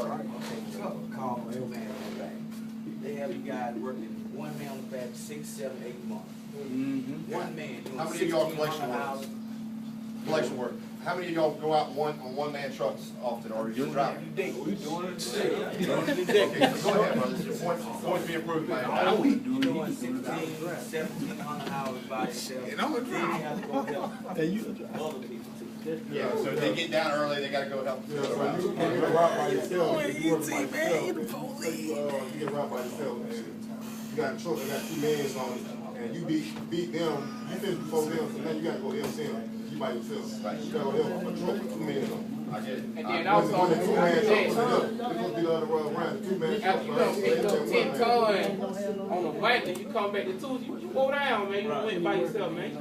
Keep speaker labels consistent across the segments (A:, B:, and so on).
A: brother. Call for 2 man on the back. They have you guys working 1 man on the back 6, 7, 8 months. 1 man doing
B: How many of y'all
A: 1,600 hours.
B: Collection work. How many of y'all go out on one-man trucks often, or you drive?
A: We doing it today.
B: Okay, so go ahead, brother. Your points be approved, man.
A: You're doing 16, 1,700 hours by yourself. Then you have to go help other people too.
B: Yeah, so if they get down early, they gotta go help.
C: Yeah, so you get robbed by yourself. You work by yourself. You get robbed by yourself, and you got a truck that got 2 men on it, and you beat them. You finished before them, so now you gotta go help them. You by yourself. Right. You gotta help a truck with 2 men on it.
B: I get it.
D: And then also
C: when the 2 man truck, they're gonna be the other way around. The 2 man truck.
D: after you done picked up 10 tons on the bank and you come back to 2, you go down, man. You went by yourself, man.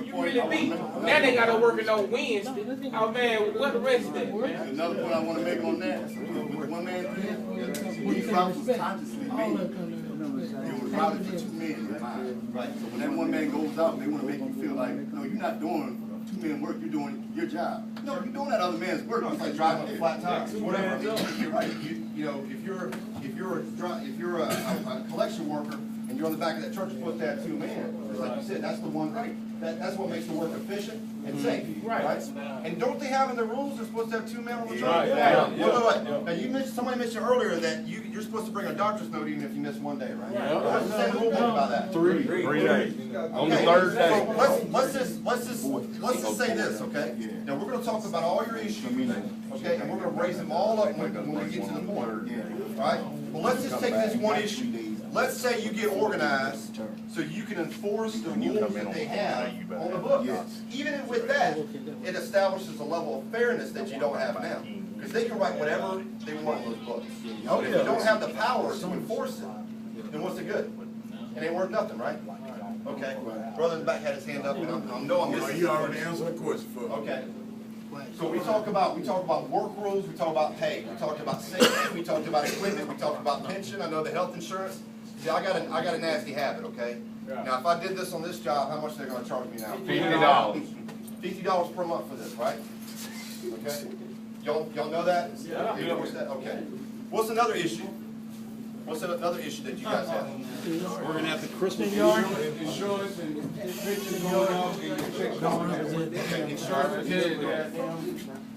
D: You really beat. Now they gotta work in on Wednesday. Oh man, what the rest of that, man?
E: Another point I want to make on that, with the 1 man thing, these routes was consciously made. It was routed for 2 men in mind. Right. So when that 1 man goes out, they want to make you feel like, no, you're not doing 2 men work, you're doing your job. No, you're doing that other man's work. It's like driving a flat tire. Whatever. You're right. You know, if you're a collection worker and you're on the back of that truck, you're supposed to have 2 men. It's like you said, that's the one thing. That's what makes the work efficient and safe. Right. And don't they have in the rules they're supposed to have 2 men on the truck?
B: Right.
E: Yeah. Wait. Now you mentioned, somebody mentioned earlier that you're supposed to bring a doctor's note even if you miss 1 day, right? What's the same rule book about that?
F: 3 days. On the 3rd day.
E: So let's just say this, okay? Now we're going to talk about all your issues, okay? And we're going to raise them all up when we get to the point, right? Well, let's just take this one issue. Let's say you get organized so you can enforce the rules that they have on the book. Even with that, it establishes a level of fairness that you don't have now. Because they can write whatever they want on those books. But if you don't have the power to enforce it, then what's the good? It ain't worth nothing, right? Okay. Brother in the back had his hand up, and I know I'm missing.
C: You already answered the question for me.
E: Okay. So we talk about work rules, we talk about pay, we talked about safety, we talked about equipment, we talked about pension. I know the health insurance. See, I got a nasty habit, okay? Now, if I did this on this job, how much are they going to charge me now?
F: $50.
E: $50 per month for this, right? Okay. Y'all know that? Yeah. Okay. What's another issue? What's another issue that you guys have?
F: We're gonna have the Christmas yard.
C: Insurance and pension going up and your check going up.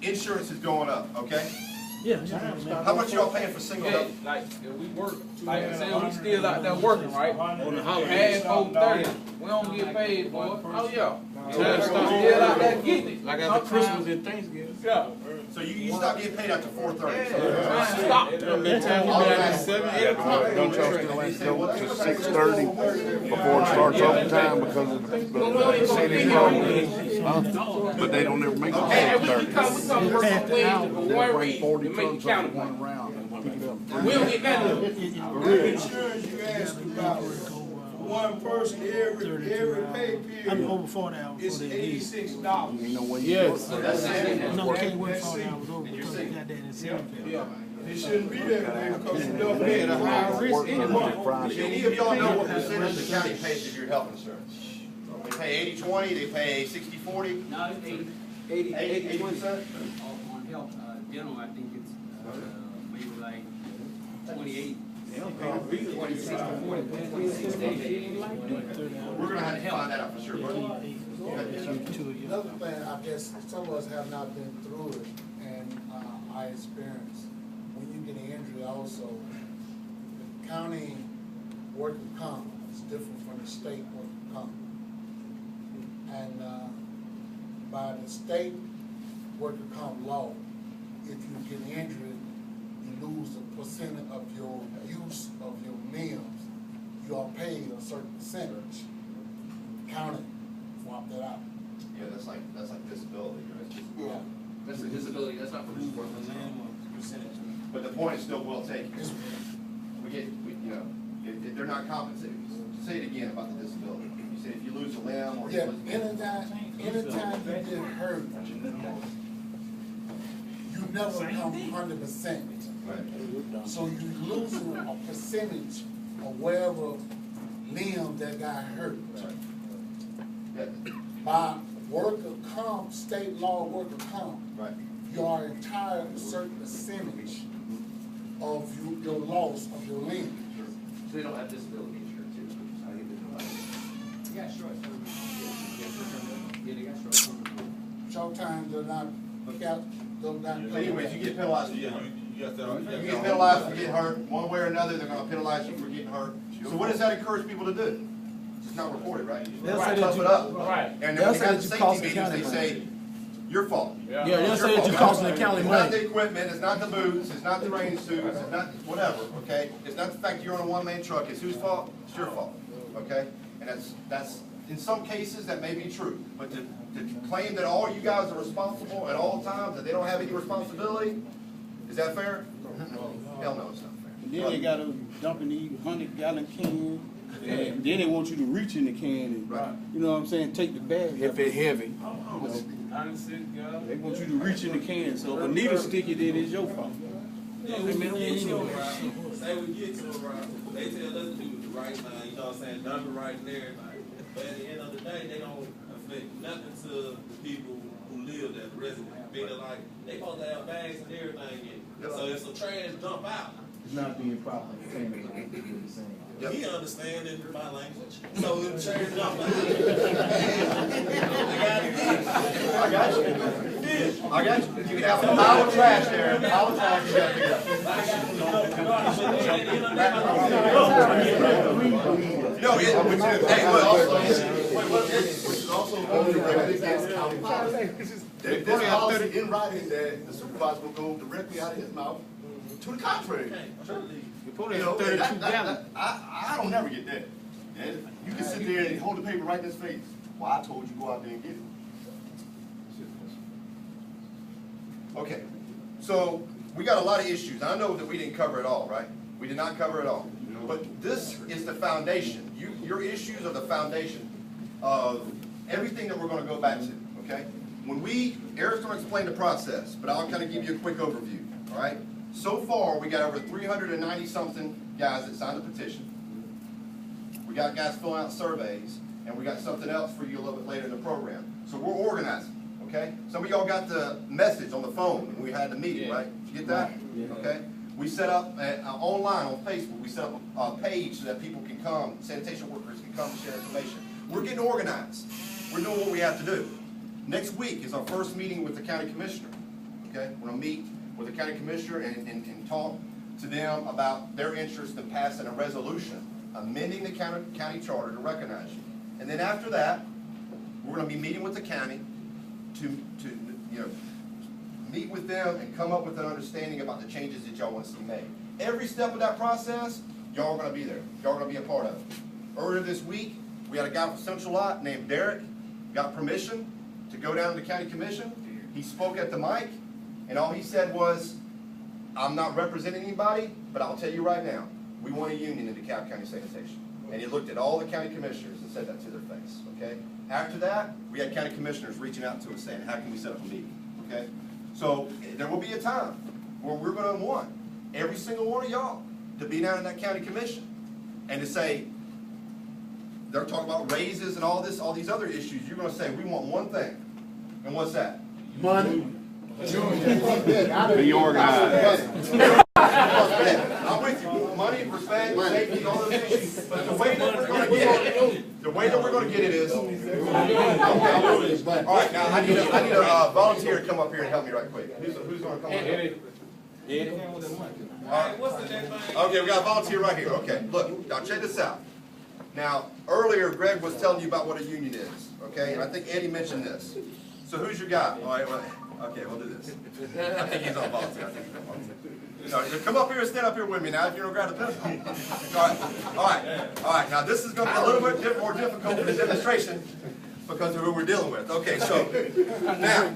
E: Insurance is going up, okay?
D: Yeah.
E: How much y'all paying for single?
D: Yeah, like if we work, like I said, we still out there working, right? On the holidays. Past 4:30, we don't get paid for it. Oh yeah. Still out there getting it.
F: Like after Christmas and Thanksgiving.
D: Yeah.
E: So you stop getting paid after 4:30.
D: Stop.
F: Bedtime will be at 7, 8 o'clock.
G: Don't y'all still have to go to 6:30 before it starts overtime because of the city program? But they don't ever make it
D: And we
G: 6:30.
D: come work on Wednesday for one
G: Bring
D: reason,
G: 40
D: to make
G: trucks
D: it
G: up
D: count.
G: one round and pick it up.
D: We don't get none of it.
C: The insurance you asked about, one person every pay period
H: over 40 hours.
C: is $86.
G: You know when you
F: Yes.
H: No, can't work 40 hours over because you got that incentive.
C: It shouldn't be that way because you don't pay the high risk
G: work
C: anymore.
G: Friday.
E: Do any of y'all know what percentage the county pays of your health insurance? They pay 80-20, they pay 60-40?
I: No, it's 80.
E: 80%?
I: On health, dental, I think it's maybe like 28. 26 to 40.
E: We're going to have to find that out for sure, brother.
H: Another
J: thing, I guess some of us have not been through it, and I experienced when you get an injury also, the county working comp is different from the state working comp. And by the state working comp law, if you get injured, you lose a percentage of your use of your limbs, you are paid a certain percentage. County swap that out.
E: Yeah, that's like disability, right?
J: Yeah.
I: That's a disability, that's not for the sport.
E: But the point is still well taken. They're not compensated. Say it again about the disability. You said if you lose a limb or
J: Yeah, anytime you get hurt, you never come 100%.
E: Right.
J: So you losing a percentage of whatever limb that got hurt.
E: Right. Yeah.
J: By worker comp, state law worker comp,
E: Right.
J: you are entitled to a certain percentage of your loss of your lien.
E: So they don't have disability insurance too.
I: You got short term. Yeah, they got short term.
J: Short time they're not,
E: Anyways, you get penalized.
B: You got that.
E: You get penalized for getting hurt. One way or another, they're gonna penalize you for getting hurt. So what does that encourage people to do? It's not reported, right?
H: They'll say that
E: Tough
H: you-
E: it up.
D: Right.
E: And
H: They'll
E: then
H: say
E: we have
H: that
E: the
H: you
E: safety
H: cost the
E: meetings,
H: county
E: they
H: money.
E: say, your fault.
H: Yeah, they'll say that you're costing the county
E: It's not
H: money.
E: the equipment, it's not the boots, it's not the rain suits, it's not, whatever, okay? It's not the fact you're on a one-man truck, it's whose fault? It's your fault, okay? And that's, in some cases, that may be true, but to claim that all you guys are responsible at all times, that they don't have any responsibility, is that fair? Hell no, it's not fair.
F: And then they gotta dump in these 100-gallon can, and then they want you to reach in the can and,
E: Right.
F: you know what I'm saying, take the bag.
H: If it's heavy.
F: They want you to reach in the can, so if a needle stick it in, it's your fault.
K: Yeah, we get to a route. Say we get to a route, they tell us to do the right thing, you know what I'm saying, dump it right and everything. But at the end of the day, they don't affect nothing to the people who live there, the residents. Being like, they supposed to have bags and everything in it. So if some trash dump out,
A: It's not being properly contained, like what you're saying.
K: he understand in my language. So if trash dump out,
E: I got you. I got you. You can have a pile of trash there, a pile of trash you gotta pick up. No, hey, look,
C: Which is also against county policy. There's policy in writing that the supervisor will go directly out of his mouth to the contrary. You know, I don't never get that. And you can sit there and hold the paper right in his face. Well, I told you go out there and get it.
E: okay, so we got a lot of issues. I know that we didn't cover it all, right? We did not cover it all. But this is the foundation. Your issues are the foundation of everything that we're going to go back to, okay? Eric's going to explain the process, but I'll kind of give you a quick overview, all right? So far, we got over 390-something guys that signed the petition. We got guys filling out surveys, and we got something else for you a little bit later in the program. So we're organizing, okay? Some of y'all got the message on the phone when we had the meeting, right? Did you get that? Okay. We set up online on Facebook, we set up a page so that people can come, sanitation workers can come and share information. We're getting organized. We're doing what we have to do. Next week is our first meeting with the county commissioner, okay? We're gonna meet with the county commissioner and talk to them about their interest in passing a resolution, amending the county charter to recognize you. And then after that, we're gonna be meeting with the county to meet with them and come up with an understanding about the changes that y'all want to see made. Every step of that process, y'all are going to be there. Y'all are going to be a part of it. Earlier this week, we had a guy from Central Lot named Derek, got permission to go down to the county commission. He spoke at the mic, and all he said was, I'm not representing anybody, but I'll tell you right now, we want a union in DeKalb County Sanitation. And he looked at all the county commissioners and said that to their face, okay? After that, we had county commissioners reaching out to us saying, how can we set up a meeting, okay? So there will be a time where we're going to want every single one of y'all to be down in that county commission and to say, they're talking about raises and all these other issues. You're going to say, we want one thing. And what's that?
C: Money.
G: Be organized.
E: I'm with you. Money, respect, safety, all those issues. But the way that we're going to get it is, okay. All right, now I need a volunteer to come up here and help me right quick. Who's going to come up here? Okay, we got a volunteer right here. Okay, look, now check this out. Now, earlier Greg was telling you about what a union is, okay? And I think Eddie mentioned this. So who's your guy? All right, well, okay, we'll do this. I think he's on volunteer. No, come up here and stand up here with me now if you're going to grab the pencil. All right. Now this is going to be a little bit more difficult for the demonstration because of who we're dealing with. Okay, so now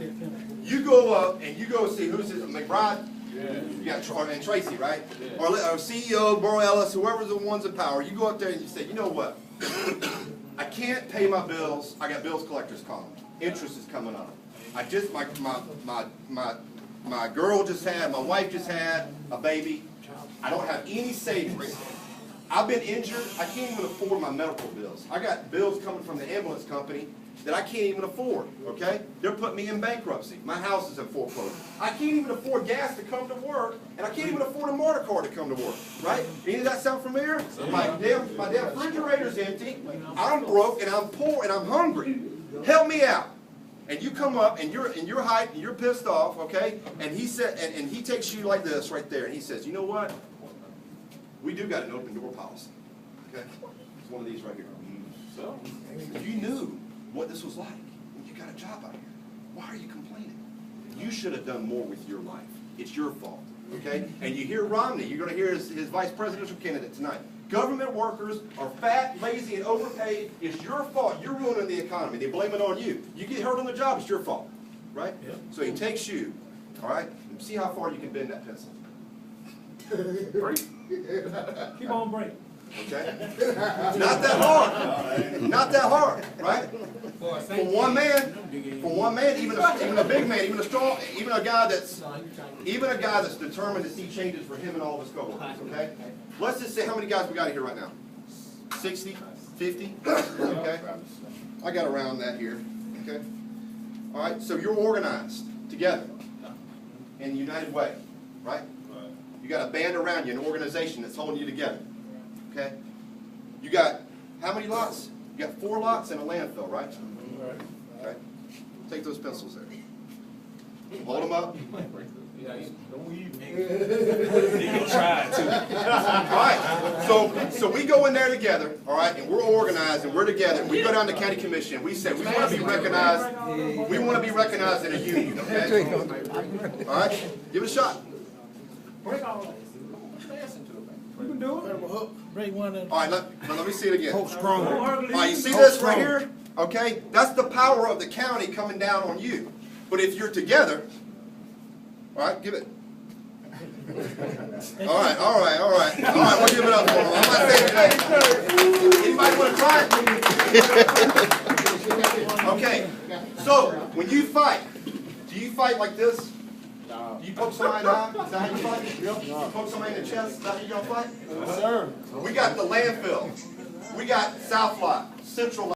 E: you go up and you go see who's this, McBride? You got and Tracy, right? Or CEO, Burl Ellis, whoever's the ones in power. You go up there and you say, you know what? I can't pay my bills. I got bills collectors calling. Interest is coming up. I just my girl just had, my wife just had a baby. I don't have any savings. I've been injured. I can't even afford my medical bills. I got bills coming from the ambulance company that I can't even afford, okay? They're putting me in bankruptcy. My house is in foreclosure. I can't even afford gas to come to work, and I can't even afford a motor car to come to work, right? Any of that sound familiar? My damn refrigerator's empty. I'm broke, and I'm poor, and I'm hungry. Help me out. And you come up, and you're hyped, and you're pissed off, okay? And he said, and he takes you like this right there, and he says, you know what? We do got an open door policy, okay? It's one of these right here. So, you knew what this was like when you got a job out here. Why are you complaining? You should have done more with your life. It's your fault, okay? And you hear Romney, you're going to hear his vice presidential candidate tonight. Government workers are fat, lazy, and overpaid. It's your fault. You're ruining the economy. They blame it on you. You get hurt on the job, it's your fault, right? Yep. So he takes you, all right? See how far you can bend that pencil. Break.
H: Keep on breaking.
E: Okay? Not that hard. Not that hard, right? For one man, even a big man, even a strong, even a guy that's determined to see changes for him and all of his coworkers, okay? Let's just say how many guys we got here right now? 60? 50? Okay? I got around that here, okay? All right, so you're organized together in a united way, right? You got a band around you, an organization that's holding you together. Okay? You got how many lots? You got 4 lots and a landfill, right? Okay. Take those pencils there. Hold them up. All right. So we go in there together, all right, and we're organized and we're together. We go down to county commission. We say we want to be recognized. We want to be recognized in a union. Okay? All right. Give it a shot.
H: You can do it. Break one of them.
E: All right, let me see it again.
H: Hope strong.
E: All right, you see this right here? Okay, that's the power of the county coming down on you. But if you're together, all right, give it. All right, we'll give it up for him. I'm not saying today. Anybody want to try it? Okay, so when you fight, do you fight like this? Do you poke somebody in the eye? Is that how you fight? You poke somebody in the chest? Is that how you're going to fight? Yes, sir. We got the landfill. We got South Lot, Central Lot.